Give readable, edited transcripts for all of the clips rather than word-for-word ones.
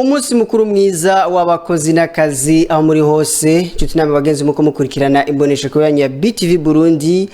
Umunsi mukuru mwiza w'abakozi n'akazi aho muri hose nshuti namwe bagenzi muko mukurikirana imbonesha ko ya BTV Burundi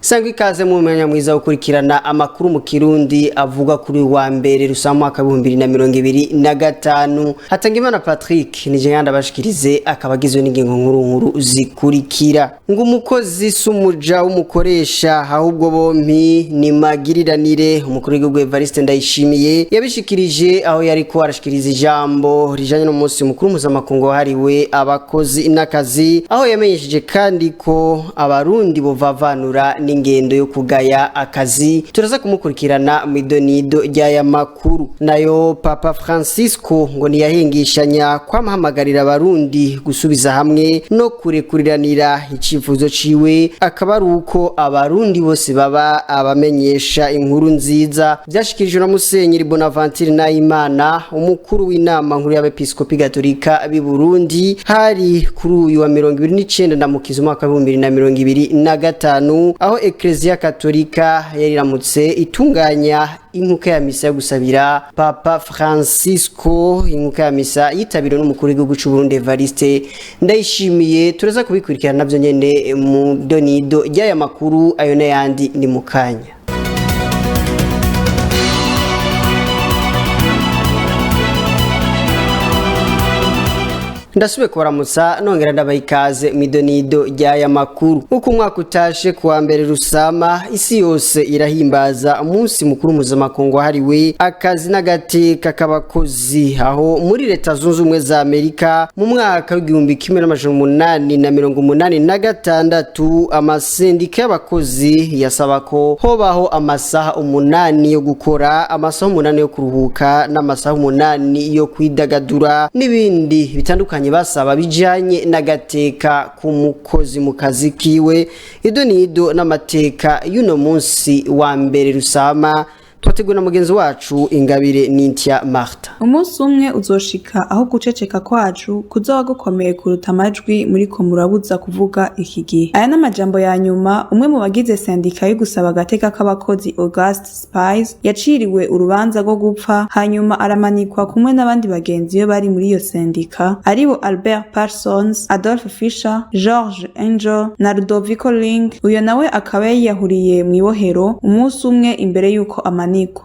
sangwa ikaze mu mwanya mwiza ukurikirana amakuru mu Kirundi avuga kuri wa mbere rusama mwaka 2025 Hatangimana Patrick nije yanda bashikirize akabagizwe n'ingingo nkuru zikurikira ngo umukozi sumuja w'umukoresha ahubwo bompi ni magiriranire umukuru w'igihugu Evariste Ndayishimiye yabishikirije aho yari ko arashikiriza ijambo rijanye no munsi mukuru mpuzamakungu hariwe abakozi n'akazi aho yamenyesheje kandi ko abarundi bovavanura ingendo yo kugaya akazi turaza kumukurikirana mu idonido ry'aya makuru nayo Papa Francisco ngo niyahingishanya kwamahamagarira abarundi gusubiza hamwe no kurekuriranira icifuzo ciwe akaba ari uko abarundi bose baba abamenyesha inkuru nziza byashikirijwe na Musenyeri Bonaventure Nahimana umukuru w'inama nkuru y'abepiskopi gatolika b'i Burundi hari kuri uyu wa 29 ndamukiza umwaka 2025 aho Ecclesia Katolika yariramutse itunganya inkuka ya misa yo gusabira Papa Francisco. Inkuka ya misa yitabiriwe n'umukuru w'igihugu cy'u Burundi Evariste Ndayishimiye turaza kubikurikirana navyo nyene mu donido ry'aya makuru ayo n'ayandi ni mukanya. Ndasube kubaramutsa nongera ndabayikaze midonido ry'aya makuru uko umwaka utashe kuwa mbere rusama isi yose irahimbaza umunsi mukuru mpuzamakungu hariwe akazi n'agateka k'abakozi aho muri leta zunze ubumwe za Amerika mu mwaka w'1886 amasendika y'abakozi yasaba ko hobaho amasaha 8 yo gukora amasaha 8 yo kuruhuka n'amasaha 8 yo kwidagadura n'ibindi bitandukanye basaba bijanye n'agateka ku mukozi mu kazi kiwe idonido n'amateka y'uno munsi wa mbere rusama twateguye na mugenzi wacu Ingabire Nintia Martha. Umunsi umwe uzoshika aho guceceka kwacu kuzoba gukomeye kuruta amajwi muri ko murabuza kuvuga iki gihe. Aya n'amajambo ya nyuma umwe mu bagize sendika yo gusaba agateka k'abakozi August Spies yaciriwe urubanza rwo gupfa hanyuma aramanikwa kumwe n'abandi bagenzi yo bari muri iyo sendika aribo Albert Parsons, Adolf Fischer, George Angel na Ludovico Ling. Uyo nawe akaba yahuriye mu ibohero umunsi umwe imbere yuko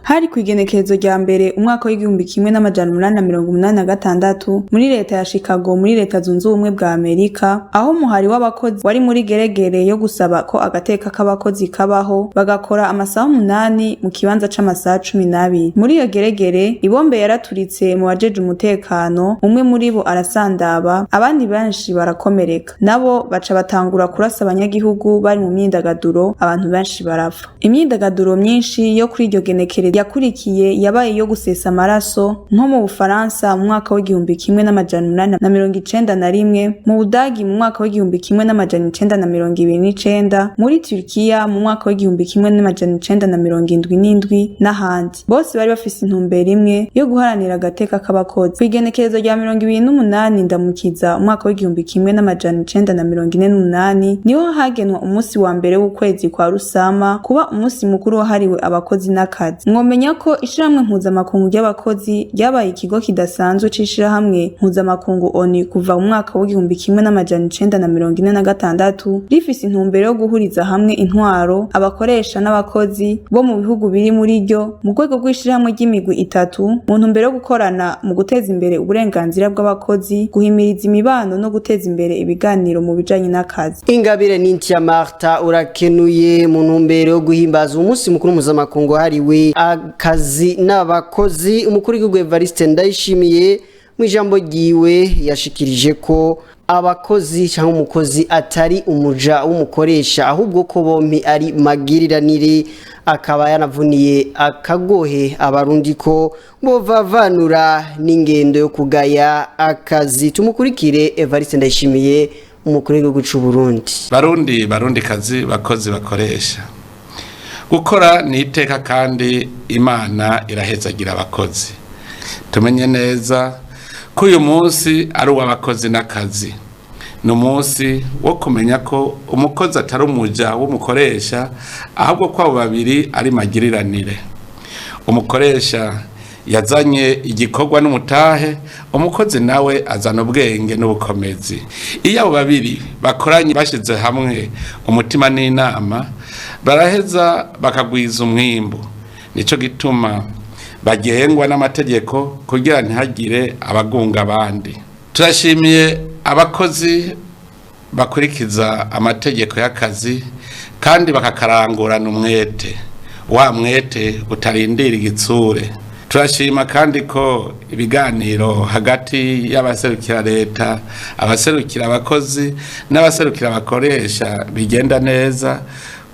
hari kwigenekerezo rya mbere umwaka w'1886 muri leta ya Chicago muri leta zunze ubumwe bwa Amerika aho muhari w'abakozi wari muri geregere yo gusaba ko agateka k'abakozi kabaho bagakora amasaha 8 mu kibanza c'amasaha 12. Muri iyo geregere ibombe yaraturitse mu bajeje umutekano umwe muri bo arasandaba abandi benshi barakomereka nabo baca batangura kurasa abanyagihugu bari mu myidagaduro abantu benshi barapfa. Imyidagaduro myinshi yo kuri iryo genekerezo yakurikiye yabaye yo gusesa amaraso nko mu Bufaransa mu mwaka w'1891 mu Budagi mu mwaka w'1929 muri Turkiya mu mwaka w'1977 n'ahandi bose bari bafise intumbero imwe yo guharanira agateka k'abakozi. Kwigenekerezo rya 28 ndamukiza umwaka w'1948 niho hagenwa umunsi wa mbere w'ukwezi kwa rusama kuba umunsi mukuru wahariwe abakozi n'akazi. Mwomenya ko ishiramwe mpuzamakungu ry'abakozi ryabaye ikigo kidasanzwe c'ishirahamwe mpuzamakungu ONU kuva mu mwaka w'1946 rifise intumbero yo guhuriza hamwe intwaro abakoresha n'abakozi bo mu bihugu biri muri ryo mu rwego rw'ishirahamwe ry'imigwi itatu mu ntumbero yo gukorana mu guteza imbere uburenganzira bw'abakozi guhimiriza imibano no guteza imbere ibiganiro mu bijanye n'akazi. Ingabire Nintia Martha urakenuye mu ntumbero yo guhimbaza umunsi mukuru mpuzamakungu hariwe akazi n'abakozi umukuru w'igihugu Evariste Ndayishimiye mu ijambo ryiwe yashikirije ko abakozi cyangwa umukozi atari umuja w'umukoresha ahubwo ko bompi ari magiriranire akaba yanavuniye akagohe abarundi ko bovavanura n'ingendo yo kugaya akazi. Tumukurikire Evariste Ndayishimiye umukuru w'igihugu cy'u Burundi. Barundi kazi bakozi bakoresha gukora ni iteka kandi Imana irahezagira abakozi. Tumenye neza ko uyu munsi ari uw'abakozi n'akazi. Ni umunsi wo kumenya ko umukozi atari umuja w'umukoresha ahubwo ko abo babiri ari magiriranire. Umukoresha yazanye igikorwa n'umutahe, umukozi nawe azana ubwenge n'ubukomezi. Iyo abo babiri bakoranye bashize hamwe umutima n'inama, baraheza bakagwiza umwimbu. Nico gituma bagengwa n'amategeko kugira ntihagire abagunga abandi. Turashimiye abakozi bakurikiza amategeko y'akazi kandi bakakarangurana umwete, wa mwete utarindira igitsure. Turashima kandi ko ibiganiro hagati y'abaserukira leta, abaserukira abakozi n'abaserukira abakoresha bigenda neza,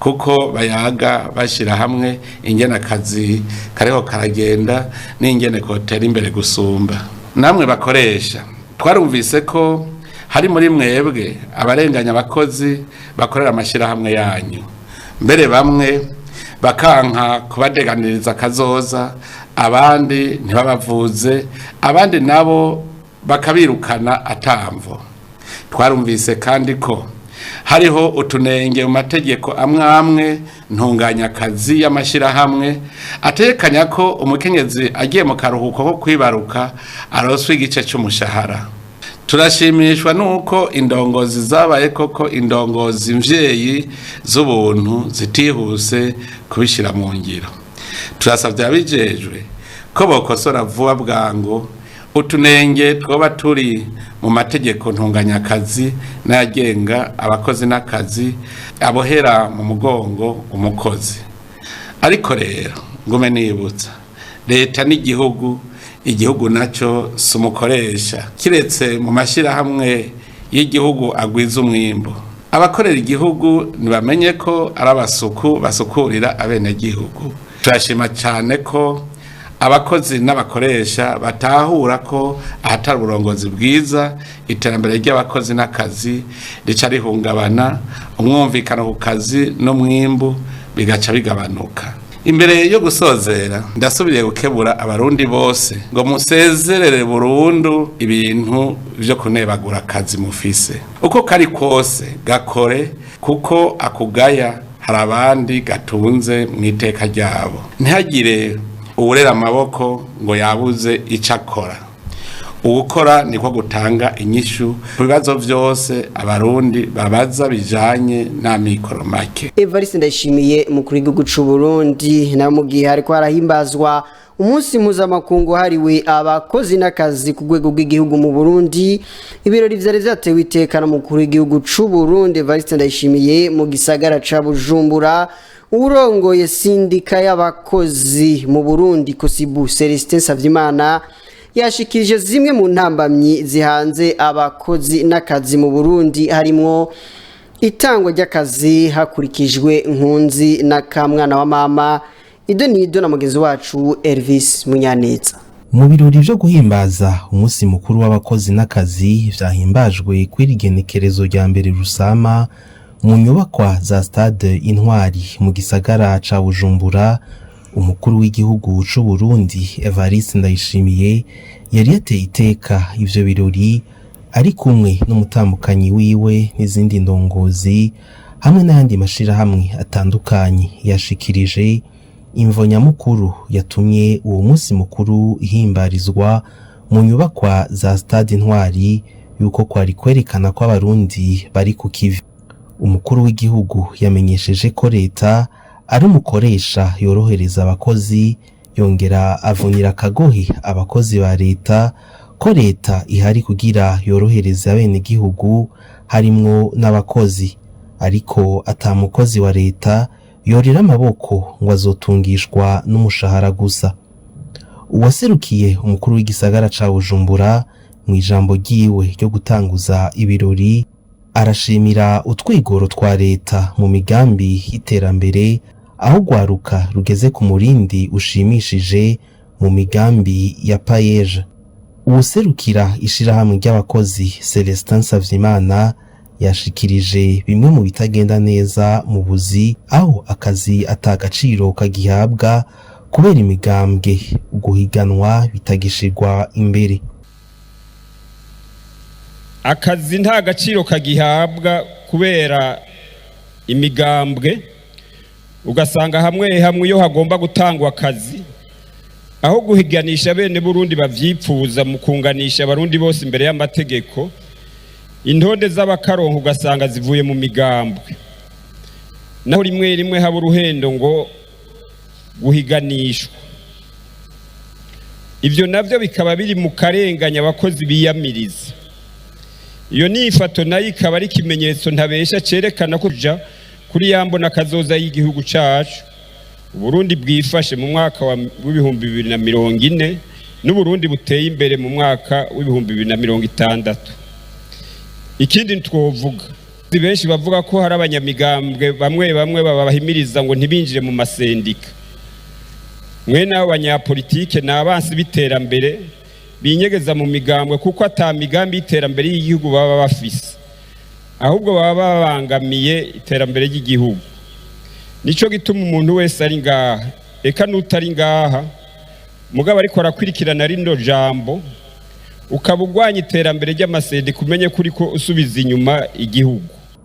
kuko bayaga bashira hamwe ingene akazi kariho karagenda n'ingene kotera imbere gusumba. Namwe bakoresha, twarumvise ko hari muri mwebwe abarenganya abakozi bakorera amashirahamwe yanyu, mbere bamwe bakanka kubadeganiriza akazoza, abandi ntibabavuze, abandi nabo bakabirukana atamvo. Twarumvise kandi ko hariho utunenge mu mategeko amwe ntunganya akazi y'amashirahamwe atekanya ko umukenyezi agiye mu karuhuko ko kwibaruka aroswa igice cy'umushahara. Turashimishwa nuko indongozi zabaye koko indongozi mvyeyi z'ubuntu zitihuse kubishira mu ngiro. Turasavye abijejwe ko bokosora vuba bwango utunenge twoba turi mu mategeko ntunganya akazi n'ayagenga abakozi n'akazi abohera mu mugongo umukozi. Ariko rero ngume nibutsa, leta n'igihugu, igihugu naco sumukoresha, kiretse mu mashirahamwe y'igihugu agwiza umwimbo. Abakorera igihugu nibamenye ko ari abasuku basukurira abenegihugu. Turashima cyane ko abakozi n'abakoresha batahura ko ahatari uburongozi bwiza iterambere ry'abakozi n'akazi rica rihungabana, umwumvikano ku kazi n'umwimbu bigaca bigabanuka. Imbere yo gusozera ndasubiriye gukebura abarundi bose ngo musezerere burundu ibintu byo kunebagura akazi mufise. Uko kari kose gakore, kuko akugaya hari abandi gatunze mu iteka ryabo. Ntihagire uwurera amaboko ngo yabuze icyo akora. Uwukora niko gutanga inyishu ku bibazo byose abarundi babaza bijanye n'amikoro make. Evariste Ndayishimiye umukuru w'igihugu c'u Burundi na mu gihe hariko harahimbazwa umunsi mpuzamakungu hariwe abakozi n'akazi ku rwego rw'igihugu mu Burundi, ibirori vyari vyatewe iteka n'umukuru w'igihugu c'u Burundi Evariste Ndayishimiye mu gisagara ca Bujumbura. Urongoye sindika y'abakozi mu Burundi Kosibu Celestin Savyimana yashikirije zimwe mu ntambamyi zihanze abakozi n'akazi mu Burundi, harimwo itangwa ry'akazi hakurikijwe nkunzi na kamwana wa mama. Idonido na mugenzi wacu Elvis Munyaneza. Mu birori byo guhimbaza umunsi mukuru w'abakozi n'akazi vyahimbajwe kwirigenekerezo rya mbere Rusama mu nyubakwa za Stade Intwari mu gisagara ca Bujumbura, umukuru w'igihugu c'u Burundi Evariste Ndayishimiye yari yateye iteka ivyo birori ari kumwe n'umutambukanyi wiwe n'izindi ndongozi hamwe n'ayandi mashirahamwe atandukanye. Yashikirije imvo nyamukuru yatumye uwo munsi mukuru ihimbarizwa mu nyubakwa za Stade Intwari, yuko kwari kwerekana ko abarundi bari ku kivi. Umukuru w'igihugu yamenyesheje ko leta ari umukoresha yorohereza abakozi, yongera avunira akagohe abakozi ba leta ko leta ihari kugira yorohereza abenegihugu harimwo n'abakozi, ariko ata mukozi wa leta yorera amaboko ngo azotungishwa n'umushahara gusa. Uwaserukiye umukuru w'igisagara ca Bujumbura mu ijambo ryiwe ryo gutanguza ibirori arashimira utwigoro twa leta mu migambi y'iterambere, aho gwaruka rugeze ku murindi ushimishije mu migambi ya payeje. Uwuserukira ishirahamwe ry'abakozi Celestin Savyimana yashikirije bimwe mu bitagenda neza mu buzi, aho akazi atagaciro kagihabwa kubera imigambwe, guhiganwa bitagishirwa imbere. Akazi nta gaciro kagihabwa kubera imigambwe, ugasanga hamwe hamwe iyo hagomba gutangwa akazi aho guhiganisha bene Burundi bavyipfuza mu kunganisha abarundi bose imbere y'amategeko, intonde z'abakaronka ugasanga zivuye mu migambwe, naho rimwe rimwe haba uruhendo ngo guhiganishwa. Ivyo navyo bikaba biri mu karenganya abakozi biyamiriza. Iyo nifato nayo ikaba ari ikimenyetso ntabesha cerekana kuja kuri yambona kazoza y'igihugu cacu Burundi bwifashe mu mwaka wa 2040 n'Uburundi buteye imbere mu mwaka wa 2060. Ikindi twovuga, benshi bavuga ko hari abanyamigambwe bamwe babahimiriza ngo ntibinjire mu masendika. Mwene abanyapolitike n'abansi biterambere binyegeza mu migambwe kuko atamigambi iterambere y'igihugu baba bafise, ahubwo baba babangamiye iterambere ry'igihugu. Nico gituma umuntu wese ari ngaha, eka n'utari ngaha, mugabo ariko arakwirikirana rino jambo, ukabugwanya iterambere ry'amasendika umenye kuri ko usubiza inyuma igihugu.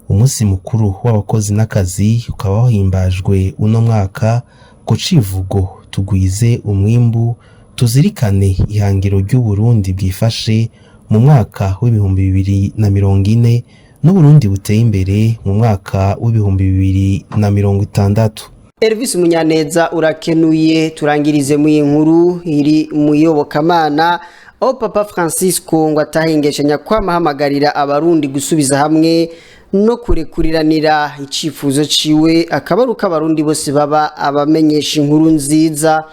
Umunsi mukuru w'abakozi n'akazi ukaba wahimbajwe uno mwaka ku civugo tugwize umwimbu tuzirikane ihangiro ry'Uburundi bwifashe mu mwaka w'2040 n'Uburundi buteye imbere mu mwaka w'2060. Elvis Munyaneza urakenuye. Turangirize mu inkuru iri mu iyobokamana aho Papa Francisco ngo atahengeshanya kwamahamagarira abarundi gusubiza hamwe no kurekuriranira icifuzo ciwe akabaruka abarundi bose baba abamenyesha inkuru nziza.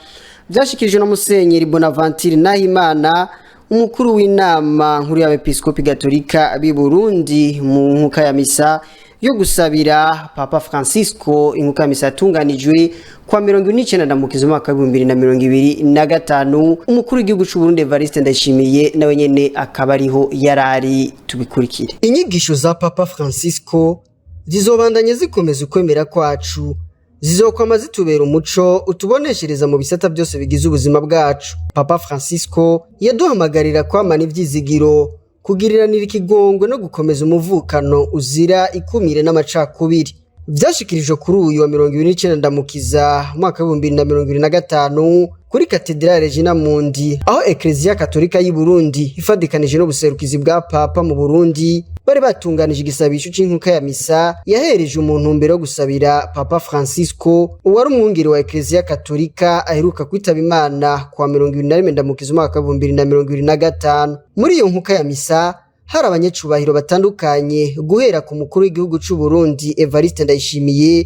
Byashikirijwe na Musenyeri Bonaventure Nahimana, umukuru w'inama nkuru y'abepiskopi gatolika b'i Burundi, mu nkuka ya misa yo gusabira Papa Francisco. Inkuka ya misa yatunganijwe kwa 29 ndamukizo mwaka 2025. Umukuru w'igihugu cy'u Burundi Evariste Ndayishimiye nawe nyene akaba ariho yarari. Tubikurikire. Inyigisho za Papa Francisco zizobandanye zikomeza ukwemera kwacu, zizokwama zitubera umuco utuboneshereza mu bisata byose bigize ubuzima bwacu. Papa Francisco yaduhamagarira kwamana ivyizigiro, kugiriranira ikigongwe no gukomeza umuvukano uzira ikumire n'amacakubiri. Vyashikirijwe kuri uyu wa 29 ndamukiza mwaka 2025 kuri Katedrale Regina Mundi, aho Eklezia Katolika y'u Burundi ifadikanije n'ubuserukizi bwa Papa mu Burundi bari batunganije igisabisho c'inkuka ya misa yahereje umuntu mbere yo gusabira Papa Francisco, uwari umwungeri wa Eklezia Katolika aheruka kwitaba Imana kwa 21 ndamukiza mwaka 2025. Muri iyo nkuka ya misa hari abanyacubahiro batandukanye guhera ku mukuru w'igihugu cy'u Burundi Evariste Ndayishimiye,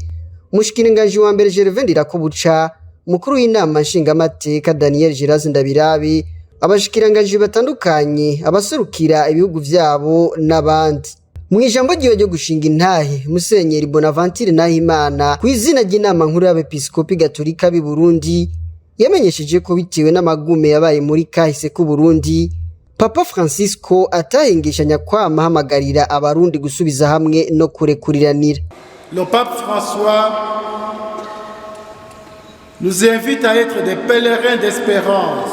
umushikiranganje wa mbere Gervais Ndirakobuca, umukuru w'inama nshingamateka Daniel Girazi Ndabirabe, abashikiranganje batandukanye, abaserukira ibihugu vyabo n'abandi. Mu ijambo ryo gushinga intahe, Musenyeri Bonaventure Nahimana ku izina ry'inama nkuru y'abepiskopi gatolika b'i Burundi yamenyesheje ko bitewe n'amagume yabaye muri kahise ku Burundi, Papa Francisco atahengeshanya kwamahamagarira abarundi gusubiza hamwe no kurekuriranira. Le Pape François nous invite à être des pèlerins d'espérance,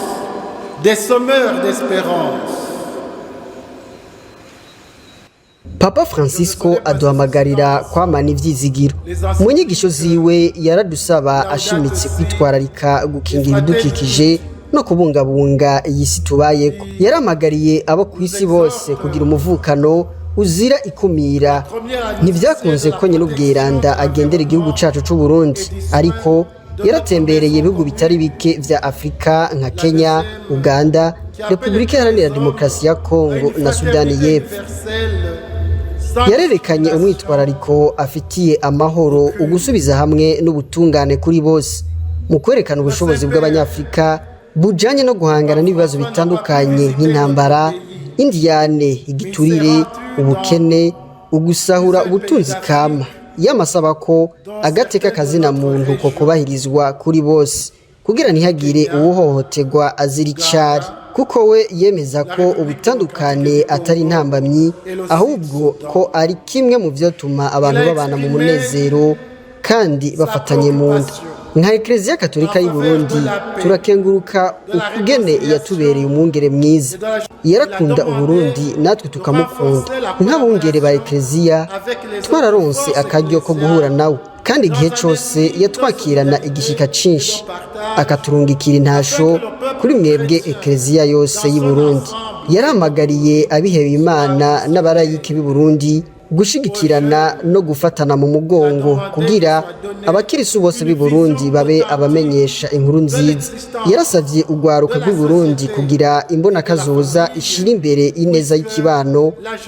des sommeurs d'espérance. Papa Francisco aduhamagarira kwamana ivyizigiro. Mu nyigisho ziwe yaradusaba ashimitse kwitwararika gukingira ibidukikije no kubungabunga iyisi tubayeko. Yaramagariye abo kwisi bose kugira umuvukano uzira ikumira. Ntivyakunze ko nyine ubwiranda agendera igihugu cacu c'u Burundi, ariko yaratembereye ibihugu bitari bike vya Afrika nka Kenya, Uganda, Repubulika Iharanira Demokarasi ya Kongo na Sudani y'Epfo. Yarerekanye umwitwarariko afitiye amahoro, ugusubiza hamwe n'ubutungane kuri bose, mu kwerekana ubushobozi bw'abanyafrika bujanye no guhangana n'ibibazo bitandukanye nk'intambara, indiyane, igiturire, ubukene, ugusahura ubutunzi kama. Yamasaba ko agateka kazina muntu ko kubahirizwa kuri bose kugira ntihagire uwohohoterwa azira icari, kuko we yemeza ko ubutandukane atari intambamyi, ahubwo ko ari kimwe mu vyotuma abantu babana mu munezero kandi bafatanye mu nda. Nka Eklezia Katolika y'u Burundi turakenguruka ukugene yatubereye umwungere mwiza. Yarakunda Uburundi natwe tukamukunda. Nk'abungere ba Eklezia twararonse akaryo ko guhura nawe, kandi igihe cyose yatwakirana igishika cinshi akaturungikira intasho kuri mwebwe ekleziya yose y'u Burundi. Yarahamagariye abihebeye Imana n'abarayiki b'i Burundi gushigikirana no gufatana mu mugongo kugira abakirisu bose b'i Burundi babe abamenyesha inkuru nziza. Yarasavye urwaruka rw'i Burundi kugira imbona kazoza ishira imbere ineza y'ikibano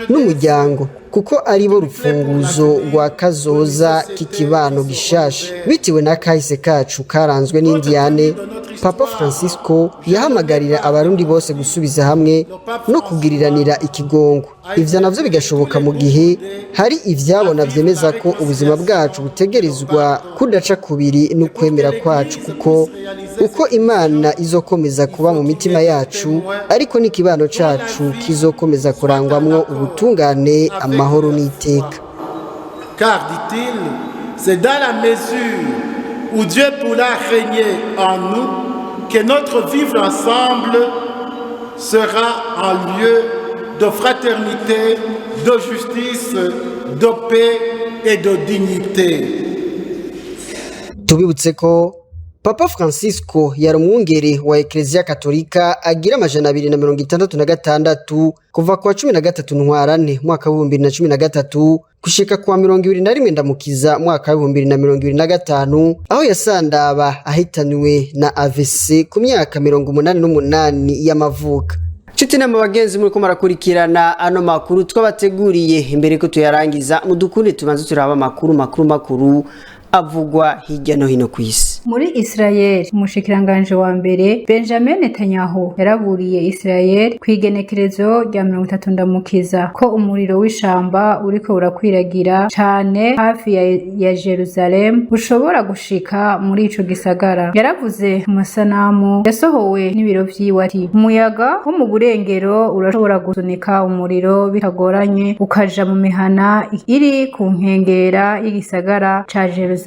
n'umuryango kuko ari bo rufunguzo rwa kazoza k'ikibano gishasha. Bitiwe na kahise kacu karanzwe n'indiyane, Papa Francisco yahamagarira abarundi bose gusubiza hamwe no kugiriranira ikigongo. Ivyo navyo bigashoboka mu gihe hari ivyabona vyemeza ko ubuzima bwacu butegerezwa kudaca kubiri n'ukwemera kwacu, kuko uko Imana izokomeza kuba mu mitima yacu ariko n'ikibano cacu kizokomeza kurangwamwo ubutungane, amahoro n'iteka. Car, dit-il, c'est dans la mesure où Dieu pourra régner en nous que notre vivre ensemble sera un lieu de fraternité, de justice, de paix et de dignité. Tubibutse ko Papa Francisco yari umwungere wa Eklezia Katolika agira 266 kuva kwa 13 Ntwarante mwaka wa 2013 gushika kwa 21 Ndamukiza mwaka wa 2025, aho yasandaba ahitanywe na AVC ku myaka 88 y'amavuka. Chuti na bagenzi muri ko marakurikirana ano makuru twabateguriye. Imbere ko tuyarangiza mudukunde tubanze turaba makuru avugwa hirya no hino kw'isi. Muri Israel, umushikiranganje wa mbere Benjamin Netanyahu yaraburiye Israel kwigenekerezo rya 30 Ndamukiza ko umuriro w'ishamba uriko urakwiragira cyane hafi ya Jerusalem ushobora gushika muri ico gisagara. Yaravuze mu masanamu yasohowe n'ibiro vyiwe ati umuyaga wo mu burengero urashobora gusunika umuriro bitagoranye ukaja mu mihana iri ku nkengera y'igisagara ca Jerusalem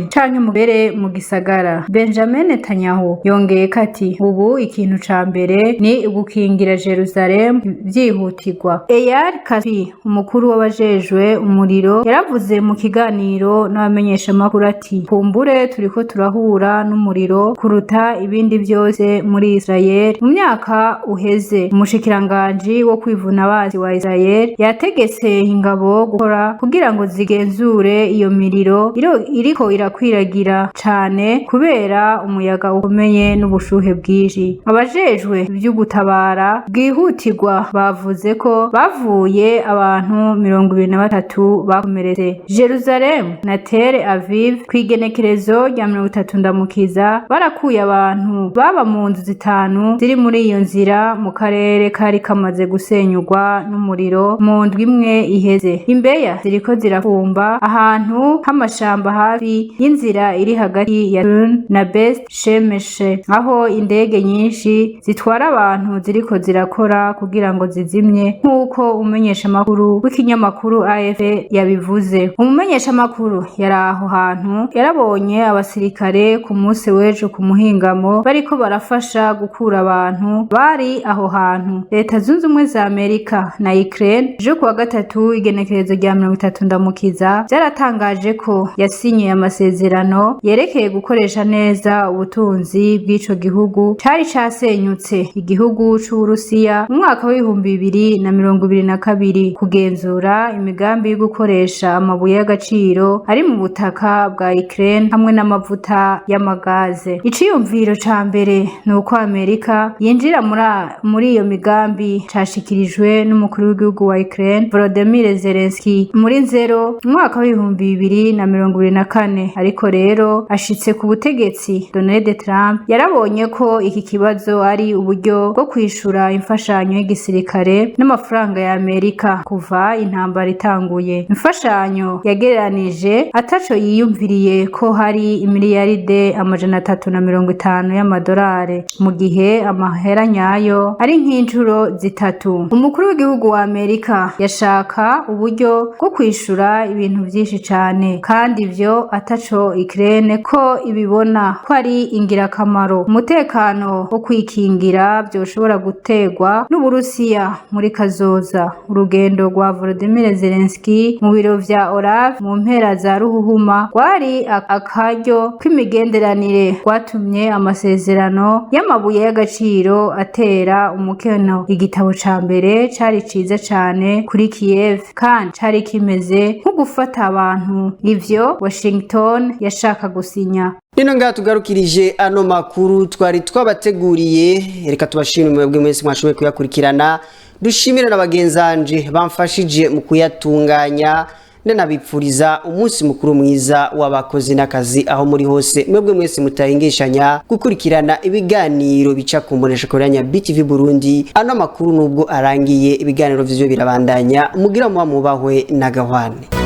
canke mubere mu gisagara. Benjamin Netanyahu yongeye kati ubu ikintu ca mbere ni ugukingira Jerusalem vyihutirwa. Eyal Kafi, umukuru w'abajejwe umuriro, yaravuze mu kiganiro n'abamenyesha makuru ati kumbure turiko turahura n'umuriro kuruta ibindi byose muri Israel. Mu myaka uheze umushikiranganje wo kwivuna abazi wa Israel yategetse ingabo gukora kugira ngo zigenzure iyo miriro iriko irakwiragira cane kubera umuyaga ukomeye n'ubushuhe bwinshi. Abajejwe by'ugutabara bwihutirwa bavuze ko bavuye abantu 23 bakomeretse. Jerusalem na Tel Aviv kwigenekerezo rya 30 Ndamukiza barakuye abantu baba mu nzu zitanu ziri muri iyo nzira mu karere kari kamaze gusenyurwa n'umuriro mu ndwi imwe iheze. Imbeya ziriko zirafumba ahantu h'amashamba hafi y'inzira iri hagati ya na Best Shemeshe, aho indege nyinshi zitwara abantu ziriko zirakora kugira ngo zizimye, nk'uko umumenyesha makuru w'ikinyamakuru AFP yabivuze. Umumenyesha makuru yari aho hantu yarabonye abasirikare ku munsi w'ejo ku muhingamo bariko barafasha gukura abantu bari aho hantu. Leta zunze ubumwe za Amerika na Ukraine ejo kuwa gatatu igenekerezo rya 30 Ndamukiza byaratangaje ko yasinye amasezerano yerekeye gukoresha neza ubutunzi bw'ico gihugu cari casenyutse, igihugu c'Uburusiya mu mwaka wa 2022, kugenzura imigambi yo gukoresha amabuye y'agaciro ari mu butaka bwa Ukraine hamwe n'amavuta y'amagaze. Iciyumviro ca mbere nuko Amerika yinjira muri iyo migambi cashikirijwe n'umukuru w'igihugu wa Ukraine Volodymyr Zelensky muri Nzero mu mwaka wa 2024, ariko rero ashitse ku butegetsi Donald Trump yarabonye ko iki kibazo ari uburyo bwo kwishura imfashanyo y'igisirikare n'amafaranga ya Amerika kuva intambara itanguye. Imfashanyo yagereranije ataco yiyumviriye ko hari imiliyaride 350 y'amadolari mu gihe amahera nyayo ari nk'inshuro zitatu. Umukuru w'igihugu wa Amerika yashaka uburyo bwo kwishura ibintu byinshi cyane, kandi ivyo ivyo ataco Ukraine ko ibibona ko ari ingirakamaro. Umutekano wo kwikingira vyoshobora gutegwa n'Uburusiya muri kazoza. Urugendo rwa Volodymyr Zelensky mu biro vya Olaf mu mpera za Ruhuhuma rwari akaryo kw'imigenderanire rwatumye amasezerano y'amabuye y'agaciro atera umukeno. Igitabo ca mbere cari ciza cane kuri Kiev kandi cari kimeze nko gufata abantu ivyo Washington yashaka gusinya. Nino ngaha tugarukirije ano makuru twari twabateguriye, reka tubashimire mwebwe mwese mwashoboye kuyakurikirana, dushimire n'abagenzanje bamfashije mu kuyatunganya, ndanabipfuriza umunsi mukuru mwiza w'abakozi n'akazi aho muri hose. Mwebwe mwese mutahingishanya gukurikirana ibiganiro bica ku mbonesha koranya BTV Burundi. Ano makuru nubwo arangiye, ibiganiro vyo birabandanya, mugira mubahwe na Gahwane.